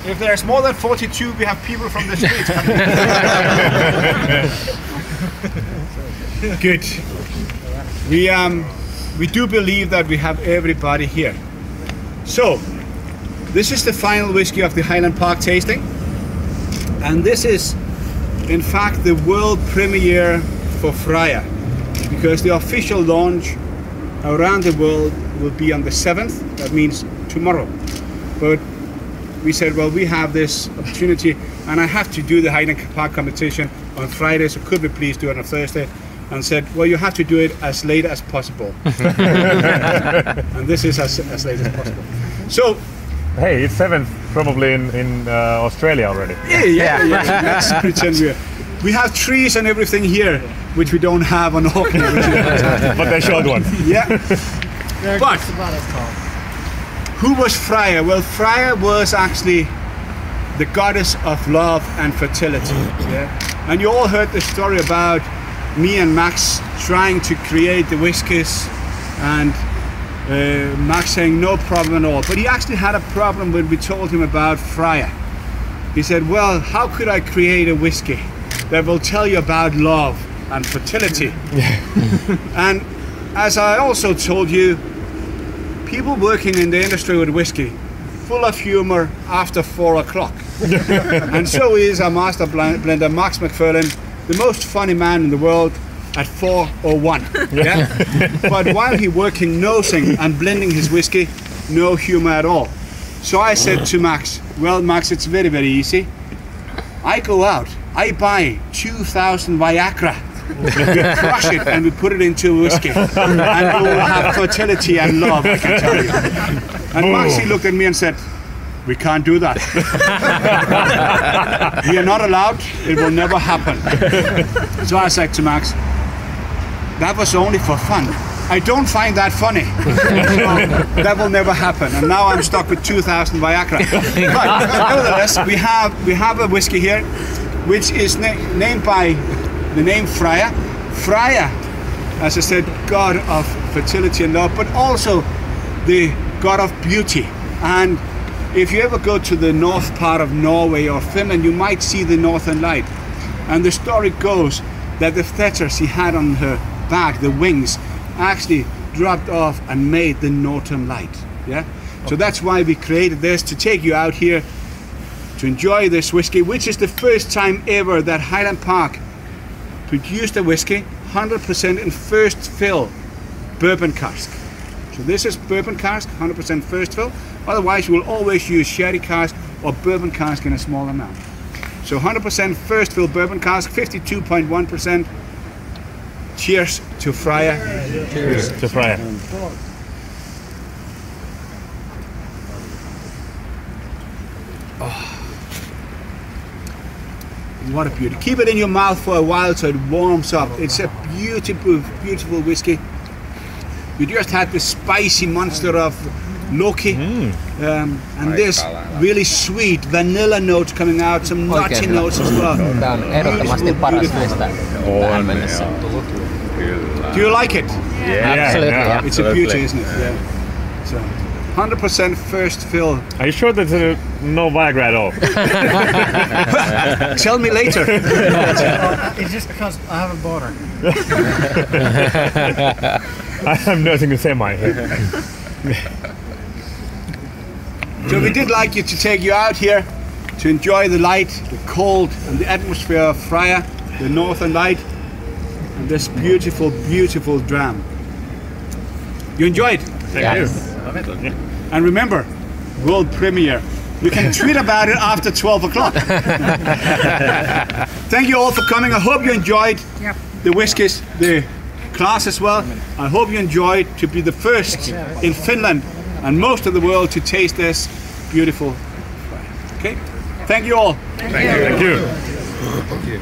If there's more than 42, we have people from the street. Good. We do believe that we have everybody here. So, this is the final whiskey of the Highland Park tasting. And this is, in fact, the world premiere for Freya. Because the official launch around the world will be on the 7th. That means tomorrow. But we said, well, we have this opportunity and I have to do the Highland Park competition on Friday, so could we please do it on Thursday? And said, well, you have to do it as late as possible. And this is as late as possible. So, hey, it's 7th probably in Australia already. Yeah. Let's pretend we have trees and everything here, which we don't have on Orkney. But they showed one. Yeah. But who was Freya? Well, Freya was actually the goddess of love and fertility. Yeah? And you all heard the story about me and Max trying to create the whiskies, and Max saying no problem at all. But he actually had a problem when we told him about Freya. He said, well, how could I create a whiskey that will tell you about love and fertility? And as I also told you, people working in the industry with whiskey, full of humor after 4 o'clock. And so is our master blender, Max McFarlane, the most funny man in the world at 4:01. Yeah? But while he working, nosing and blending his whiskey, no humor at all. So I said to Max, well, Max, it's very, very easy. I go out, I buy 2,000 Viagra, we crush it and we put it into whiskey. And you will have fertility and love, I can tell you. And Max, he looked at me and said, we can't do that. We are not allowed, it will never happen. So I said to Max, that was only for fun. I don't find that funny. So that will never happen. And now I'm stuck with 2,000 Viagra. But nevertheless, we have a whiskey here, which is named by the name Freya. Freya, as I said, god of fertility and love, but also the god of beauty. And if you ever go to the north part of Norway or Finland, you might see the Northern Light. And the story goes that the feathers he had on her back, the wings, actually dropped off and made the Northern Light. Yeah. So that's why we created this, to take you out here to enjoy this whiskey, which is the first time ever that Highland Park produced a whiskey 100% in first fill bourbon cask. So this is bourbon cask, 100% first fill. Otherwise, you will always use sherry cask or bourbon cask in a small amount. So 100% first fill bourbon cask, 52.1%. Cheers to Freya. Cheers to Freya. Oh. What a beauty. Keep it in your mouth for a while so it warms up. It's a beautiful, beautiful whiskey. We just had this spicy monster of Loki, and this really sweet vanilla notes coming out, some nutty notes as well. Tämä on ehdottomasti paras näistä tähän mennessä. Do you like it? Yeah, absolutely. Yeah. It's a beauty, isn't it? Yeah. So 100% first fill. Are you sure there's no Viagra at all? Tell me later. It's just because I haven't bought her. I'm nursing the semi here. So we did like you to take you out here to enjoy the light, the cold, and the atmosphere of Freya, the Northern Light, and this beautiful, beautiful dram. You enjoyed? Thank you. And remember, world premiere. You can tweet about it after 12 o'clock. Thank you all for coming. I hope you enjoyed the whiskies, the class as well. I hope you enjoyed to be the first in Finland and most of the world to taste this beautiful. Okay, thank you all. Thank you. Thank you.